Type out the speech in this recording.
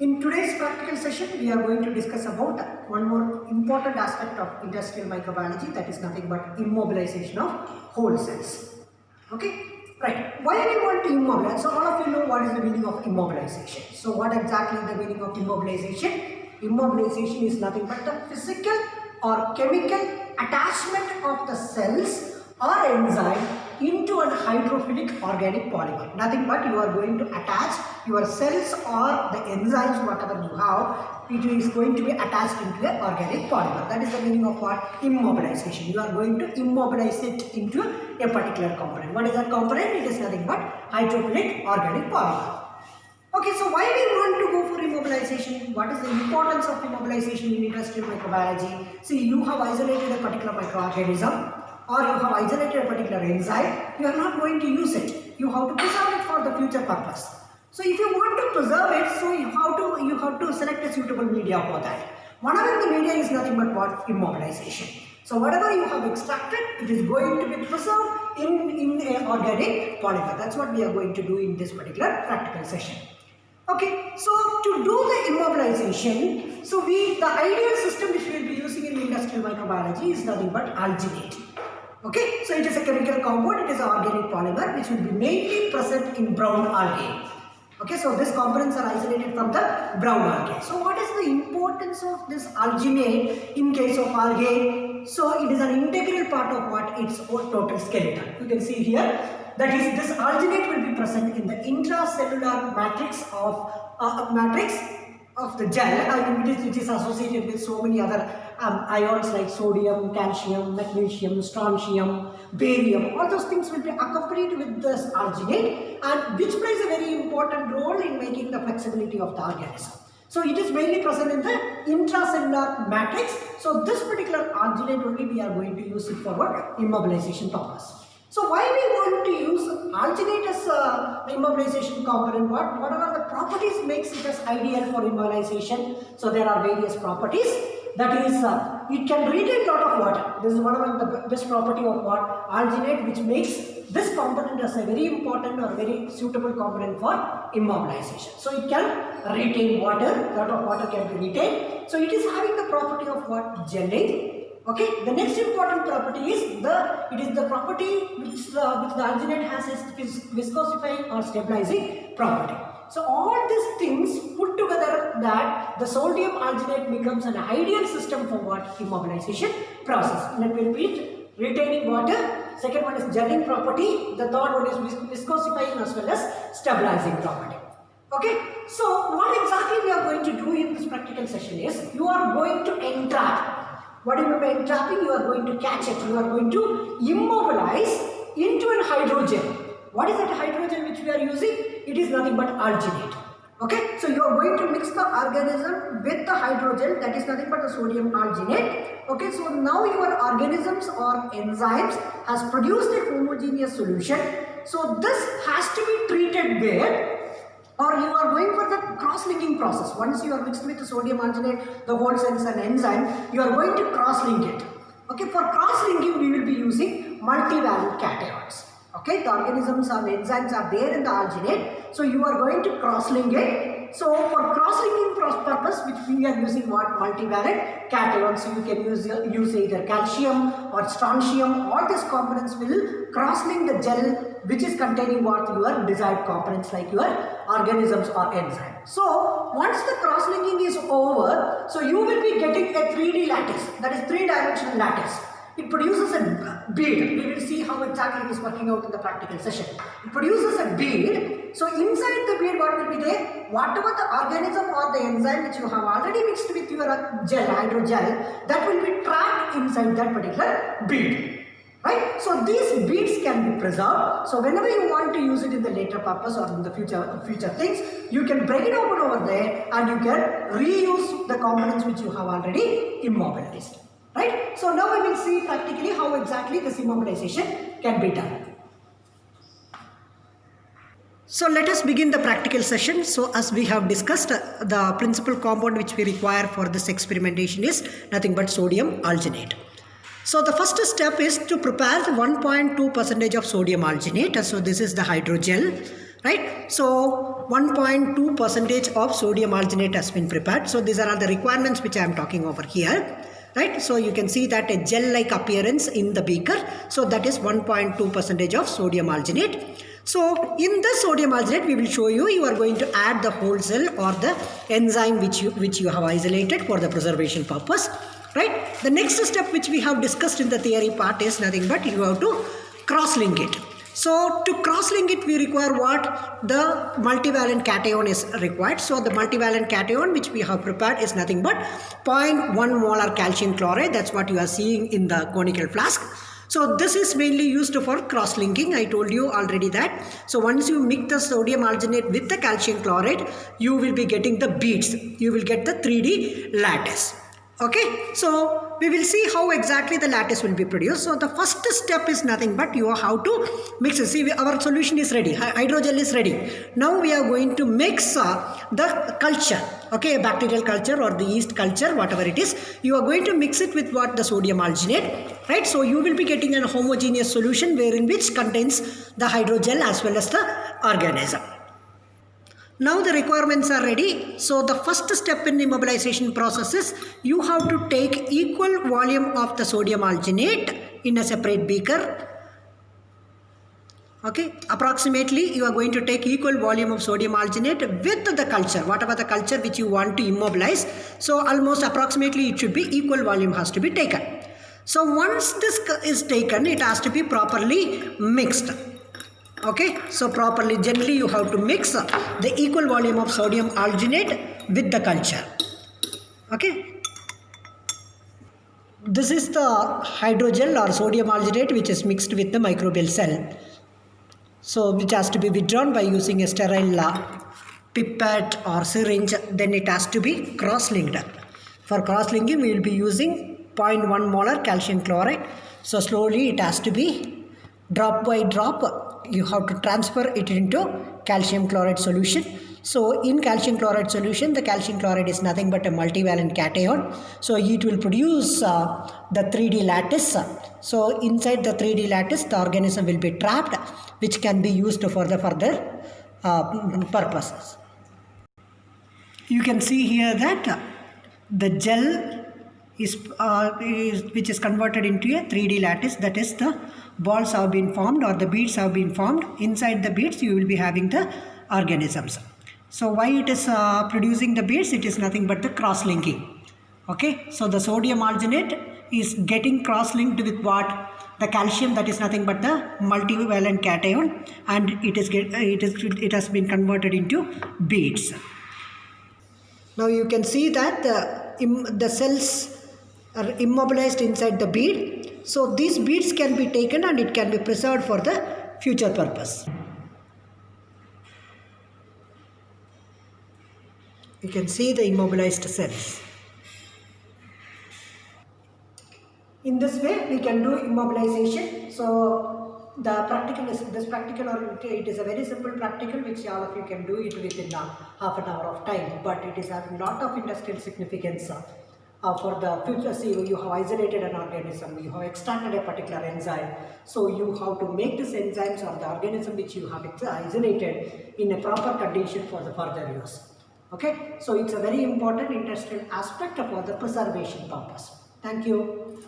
In today's practical session, we are going to discuss about one more important aspect of industrial microbiology, that is nothing but immobilization of whole cells. Okay, right. Why we want to immobilize? So all of you know what is the meaning of immobilization. So what exactly is the meaning of immobilization? Immobilization is nothing but the physical or chemical attachment of the cells or enzyme into an hydrophilic organic polymer. Nothing but you are going to attach your cells or the enzymes, whatever you have, it is going to be attached into an organic polymer. That is the meaning of what? Immobilization. You are going to immobilize it into a particular component. What is that component? It is nothing but hydrophilic organic polymer. Okay, so why we want to go for immobilization? What is the importance of immobilization in industrial microbiology? See, you have isolated a particular microorganism or you have isolated a particular enzyme. You are not going to use it. You have to preserve it for the future purpose. So if you want to preserve it, so you have to select a suitable media for that. One of the media is nothing but what? Immobilization. So whatever you have extracted, it is going to be preserved in an organic polymer. That's what we are going to do in this particular practical session. Okay, so to do the immobilization, so the ideal system which we will be using in industrial microbiology is nothing but alginate. Okay, so it is a chemical compound, it is an organic polymer which will be mainly present in brown algae. Okay, so these components are isolated from the brown algae. So what is the importance of this alginate in case of algae? So it is an integral part of what? Its total skeleton. You can see here, that is, this alginate will be present in the intracellular matrix of the gel, which is associated with so many other ions like sodium, calcium, magnesium, strontium, barium. All those things will be accompanied with this alginate, and which plays a very important role in making the flexibility of the organism. So it is mainly present in the intracellular matrix. So this particular alginate only we are going to use it for what? Immobilization purpose. So why we want to use alginate as the immobilization component? What are the properties makes it as ideal for immobilization? So there are various properties. That is, it can retain lot of water. This is one of the best property of what? Alginate, which makes this component as a very important or very suitable component for immobilization. So it can retain water, lot of water can be retained. So it is having the property of what? Gelling. Okay, the next important property is it is the property which the alginate has is viscosifying or stabilizing property. So all these things put together, that the sodium alginate becomes an ideal system for what? Immobilization process. Let me repeat: retaining water. Second one is gelling property. The third one is viscosifying as well as stabilizing property. Okay, so what exactly we are going to do in this practical session is, you are going to entrap. What do you mean by entrapping? You are going to catch it. You are going to immobilize into an hydrogel. What is that hydrogel which we are using? It is nothing but alginate. Okay, so you are going to mix the organism with the hydrogel, that is nothing but the sodium alginate. Okay, so now your organisms or enzymes has produced a homogeneous solution. So this has to be treated with, or you are going for the cross-linking process. Once you are mixed with the sodium alginate, the whole cells and enzyme, you are going to cross-link it. Okay, for cross-linking we will be using multivalent cations. Okay, the organisms or the enzymes are there in the alginate, so you are going to cross-link it. So for cross-linking purpose, which we are using what? Multivalent cations. You can use either calcium or strontium. All these components will cross-link the gel which is containing what? Your desired components like your organisms or enzymes. So once the cross-linking is over, so you will be getting a 3D lattice, that is 3-dimensional lattice. It produces a bead. We will see how exactly it is working out in the practical session. It produces a bead. So inside the bead, what will be there? Whatever the organism or the enzyme which you have already mixed with your gel, hydrogel, that will be trapped inside that particular bead. Right? So these beads can be preserved. So whenever you want to use it in the later purpose or in the future things, you can break it open over there and you can reuse the components which you have already immobilized. Right? So now we will see practically how exactly this immobilization can be done. So let us begin the practical session. So as we have discussed, the principal compound which we require for this experimentation is nothing but sodium alginate. So the first step is to prepare the 1.2% of sodium alginate. So this is the hydrogel. right? So 1.2 percentage of sodium alginate has been prepared. So these are the requirements which I am talking over here, right? So you can see that a gel-like appearance in the beaker. So that is 1.2 percentage of sodium alginate. So in the sodium alginate, we will show you, you are going to add the whole cell or the enzyme which you have isolated for the preservation purpose, right? The next step which we have discussed in the theory part is nothing but you have to cross-link it. So to cross-link it, we require what? The multivalent cation is required. So the multivalent cation which we have prepared is nothing but 0.1 molar calcium chloride. That's what you are seeing in the conical flask. So this is mainly used for cross-linking. I told you already that. So once you mix the sodium alginate with the calcium chloride, you will be getting the beads. You will get the 3D lattice. Okay, so we will see how exactly the lattice will be produced. So the first step is nothing but you have to mix it. See, our solution is ready. Hydrogel is ready. Now we are going to mix the culture. Okay, bacterial culture or the yeast culture, whatever it is. You are going to mix it with what? The sodium alginate. Right, so you will be getting a homogeneous solution wherein which contains the hydrogel as well as the organism. Now the requirements are ready. So the first step in immobilization process is you have to take equal volume of the sodium alginate in a separate beaker. Okay, approximately you are going to take equal volume of sodium alginate with the culture, whatever the culture which you want to immobilize. So almost approximately it should be equal volume has to be taken. So once this is taken, it has to be properly mixed. Okay, so properly, gently you have to mix the equal volume of sodium alginate with the culture. Okay, this is the hydrogel or sodium alginate which is mixed with the microbial cell. So which has to be withdrawn by using a sterile pipette or syringe. Then it has to be cross-linked. For cross-linking, we will be using 0.1 molar calcium chloride. So slowly it has to be drop by drop. You have to transfer it into calcium chloride solution. So in calcium chloride solution, the calcium chloride is nothing but a multivalent cation. So it will produce the 3D lattice. So inside the 3D lattice, the organism will be trapped, which can be used for the further purposes. You can see here that the gel which is converted into a 3D lattice, that is the balls have been formed or the beads have been formed. Inside the beads you will be having the organisms. So why it is producing the beads? It is nothing but the cross-linking. Okay, so the sodium alginate is getting cross-linked with what? The calcium, that is nothing but the multivalent cation, and it has been converted into beads. Now you can see that the cells are immobilized inside the bead. So these beads can be taken and it can be preserved for the future purpose. You can see the immobilized cells. In this way we can do immobilization. So the practical is this practical, or it is a very simple practical which all of you can do it within half an hour of time, but it is having lot of industrial significance for the future. See, you have isolated an organism, you have extracted a particular enzyme, so you have to make this enzymes or the organism which you have isolated in a proper condition for the further use. Okay, so it's a very important industrial aspect for the preservation purpose. Thank you.